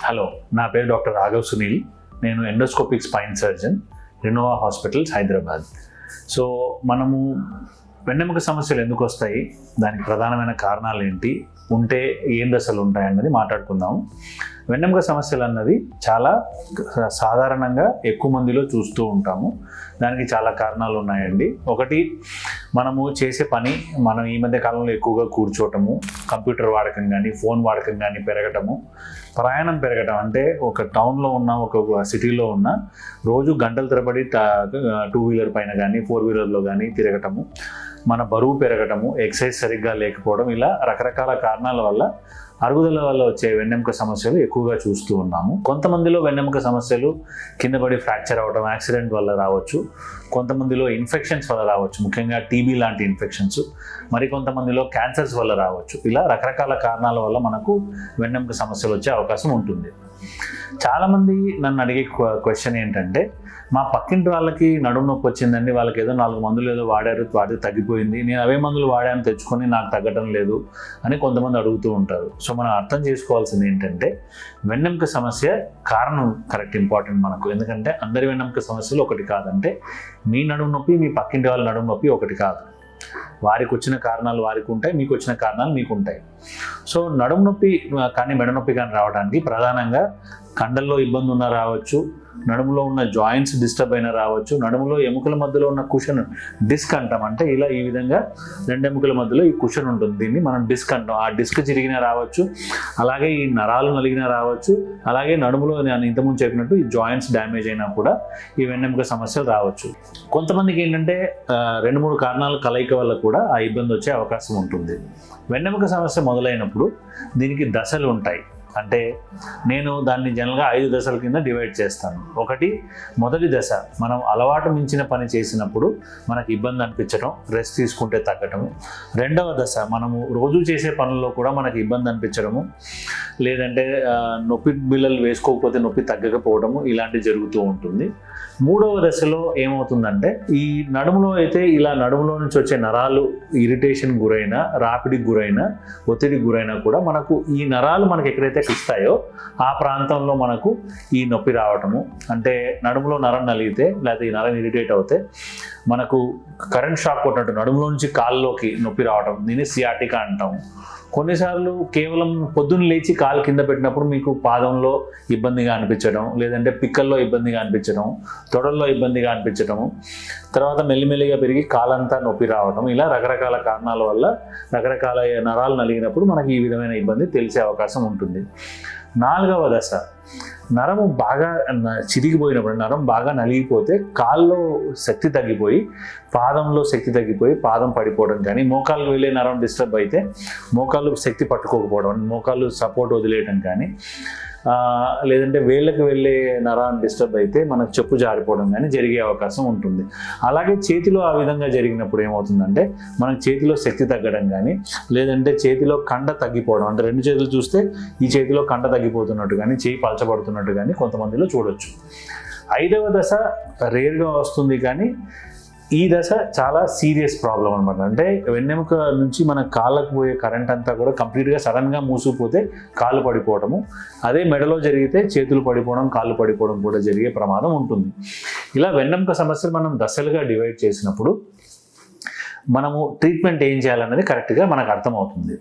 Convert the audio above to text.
Hello, నా పేరు doctor Raghav Sunil. నేను endoscopic spine surgeon, Renova hospitals, Hyderabad. So మనము వెన్నెముక సమస్యలు ఎందుకు వస్తాయి, దానికి ప్రధానమైన కారణాలు ఏంటి, ఉంటే ఏం దశలు ఉంటాయన్నది మాట్లాడుకుందాము. వెన్నెముక సమస్యలు అన్నది చాలా సాధారణంగా ఎక్కువ మందిలో చూస్తూ ఉంటాము. దానికి చాలా కారణాలు ఉన్నాయండి. ఒకటి, మనము చేసే పని, మనం ఈ మధ్య కాలంలో ఎక్కువగా కూర్చోవటము, కంప్యూటర్ వాడకం కానీ ఫోన్ వాడకం కానీ పెరగటము, ప్రయాణం పెరగటం. అంటే ఒక టౌన్లో ఉన్న, ఒక సిటీలో ఉన్న రోజు గంటల తరబడి 2 వీలర్ పైన కానీ 4 వీలర్లో కానీ తిరగటము, మన బరువు పెరగటము, ఎక్సర్సైజ్ సరిగ్గా లేకపోవడం, ఇలా రకరకాల కారణాల వల్ల అరుగుదల వల్ల వచ్చే వెన్నెముక సమస్యలు ఎక్కువగా చూస్తూ ఉన్నాము. కొంతమందిలో వెన్నెముక సమస్యలు కింద పడి ఫ్రాక్చర్ అవ్వడం, యాక్సిడెంట్ వల్ల రావచ్చు. కొంతమందిలో ఇన్ఫెక్షన్స్ వల్ల రావచ్చు, ముఖ్యంగా టీబీ లాంటి ఇన్ఫెక్షన్స్. మరికొంతమందిలో క్యాన్సర్స్ వల్ల రావచ్చు. ఇలా రకరకాల కారణాల వల్ల మనకు వెన్నెముక సమస్యలు వచ్చే అవకాశం ఉంటుంది. చాలామంది నన్ను అడిగే క్వశ్చన్ ఏంటంటే, మా పక్కింటి వాళ్ళకి నడుము నొప్పి వచ్చిందండి, వాళ్ళకి ఏదో 4 మందులు ఏదో వాడితే తగ్గిపోయింది, నేను అవే మందులు వాడాను తెచ్చుకొని నాకు తగ్గటం లేదు అని కొంతమంది అడుగుతూ ఉంటారు. సో మనం అర్థం చేసుకోవాల్సింది ఏంటంటే, వెన్నెముక సమస్య కారణం కరెక్ట్ ఇంపార్టెంట్ మనకు. ఎందుకంటే అందరి వెన్నెముక సమస్యలు ఒకటి కాదంటే, మీ నడుము నొప్పి మీ పక్కింటి వాళ్ళ నడుము నొప్పి ఒకటి కాదు. వారికి వచ్చిన కారణాలు వారికి ఉంటాయి, మీకు వచ్చిన కారణాలు మీకు ఉంటాయి. సో నడుము నొప్పి కానీ మెడ నొప్పి కానీ రావడానికి ప్రధానంగా కండల్లో ఇబ్బంది ఉన్నా రావచ్చు, నడుములో ఉన్న జాయింట్స్ డిస్టర్బ్ అయినా రావచ్చు, నడుములో ఎముకల మధ్యలో ఉన్న కుషన్, డిస్క్ అంటాం. అంటే ఇలా ఈ విధంగా 2 ఎముకల మధ్యలో ఈ కుషన్ ఉంటుంది, దీన్ని మనం డిస్క్ అంటాం. ఆ డిస్క్ చిరిగినా రావచ్చు, అలాగే ఈ నరాలు నలిగినా రావచ్చు, అలాగే నడుములో నేను ఇంతకుముందు చెప్పినట్టు ఈ జాయింట్స్ డ్యామేజ్ అయినా కూడా ఈ వెన్నెముక సమస్యలు రావచ్చు. కొంతమందికి ఏంటంటే 2-3 కారణాల కలయిక వల్ల కూడా ఆ ఇబ్బంది వచ్చే అవకాశం ఉంటుంది. వెన్నెముక సమస్య మొదలైనప్పుడు దీనికి దశలు ఉంటాయి. అంటే నేను దాన్ని జనరల్గా 5 దశల కింద డివైడ్ చేస్తాను. ఒకటి, మొదటి దశ, మనం అలవాటు మించిన పని చేసినప్పుడు మనకి ఇబ్బంది అనిపించడం, రెస్ట్ తీసుకుంటే తగ్గటము. రెండవ దశ, మనము రోజు చేసే పనుల్లో కూడా మనకి ఇబ్బంది అనిపించడము, లేదంటే నొప్పి బిళ్ళలు వేసుకోకపోతే నొప్పి తగ్గకపోవడము, ఇలాంటివి జరుగుతూ ఉంటుంది. మూడవ దశలో ఏమవుతుందంటే, ఈ నడుములో అయితే ఇలా నడుములో నుంచి వచ్చే నరాలు ఇరిటేషన్ గురైనా, రాపిడికి గురైనా, ఒత్తిడికి గురైనా కూడా మనకు ఈ నరాలు మనకి ఎక్కడైతే ఇస్తాయో ఆ ప్రాంతంలో మనకు ఈ నొప్పి రావటము. అంటే నడుములో నరం నలిగితే, లేకపోతే ఈ నరం ఇరిటేట్ అవుతే మనకు కరెంట్ షాక్ కొట్టినట్టు నడుములో నుంచి కాళ్ళలోకి నొప్పి రావటం, దీన్ని సియాటికా అంటాం. కొన్నిసార్లు కేవలం పొద్దున్న లేచి కాలు కింద పెట్టినప్పుడు మీకు పాదంలో ఇబ్బందిగా అనిపించడం, లేదంటే పిక్కల్లో ఇబ్బందిగా అనిపించడం, తొడల్లో ఇబ్బందిగా అనిపించడం, తర్వాత మెల్లిమెల్లిగా పెరిగి కాలంతా నొప్పి రావడం, ఇలా రకరకాల కారణాల వల్ల రకరకాల నరాలు నలిగినప్పుడు మనకి ఈ విధమైన ఇబ్బంది తెలిసే అవకాశం ఉంటుంది. 4వ దశ, నరము బాగా చిరిగిపోయినప్పుడు, నరం బాగా నలిగిపోతే కాల్లో శక్తి తగ్గిపోయి, పాదంలో శక్తి తగ్గిపోయి పాదం పడిపోవడం కానీ, మోకాళ్ళకు వెళ్ళే నరం డిస్టర్బ్ అయితే మోకాళ్ళు శక్తి పట్టుకోకపోవడం, మోకాళ్ళు సపోర్ట్ వదిలేయడం కానీ, లేదంటే వేళ్ళకి వెళ్ళే నరాన్ని డిస్టర్బ్ అయితే మనకు చెప్పు జారిపోవడం కానీ జరిగే అవకాశం ఉంటుంది. అలాగే చేతిలో ఆ విధంగా జరిగినప్పుడు ఏమవుతుందంటే, మనకు చేతిలో శక్తి తగ్గడం కానీ, లేదంటే చేతిలో కండ తగ్గిపోవడం, అంటే 2 చేతులు చూస్తే ఈ చేతిలో కండ తగ్గిపోతున్నట్టు కానీ, చేయి పలచబడుతున్నట్టు కానీ కొంతమందిలో చూడొచ్చు. 5వ దశ రేర్గా వస్తుంది, కానీ ఈ దశ చాలా సీరియస్ ప్రాబ్లం అనమాట. అంటే వెన్నెముక నుంచి మన కాళ్ళకు పోయే కరెంట్ అంతా కూడా కంప్లీట్గా సడన్గా మూసుకుపోతే కాళ్ళు పడిపోవడము, అదే మెడలో జరిగితే చేతులు పడిపోవడం, కాళ్ళు పడిపోవడం కూడా జరిగే ప్రమాదం ఉంటుంది. ఇలా వెన్నెముక సమస్యలు మనం దశలుగా డివైడ్ చేసినప్పుడు మనము ట్రీట్మెంట్ ఏం చేయాలన్నది కరెక్ట్గా మనకు అర్థమవుతుంది.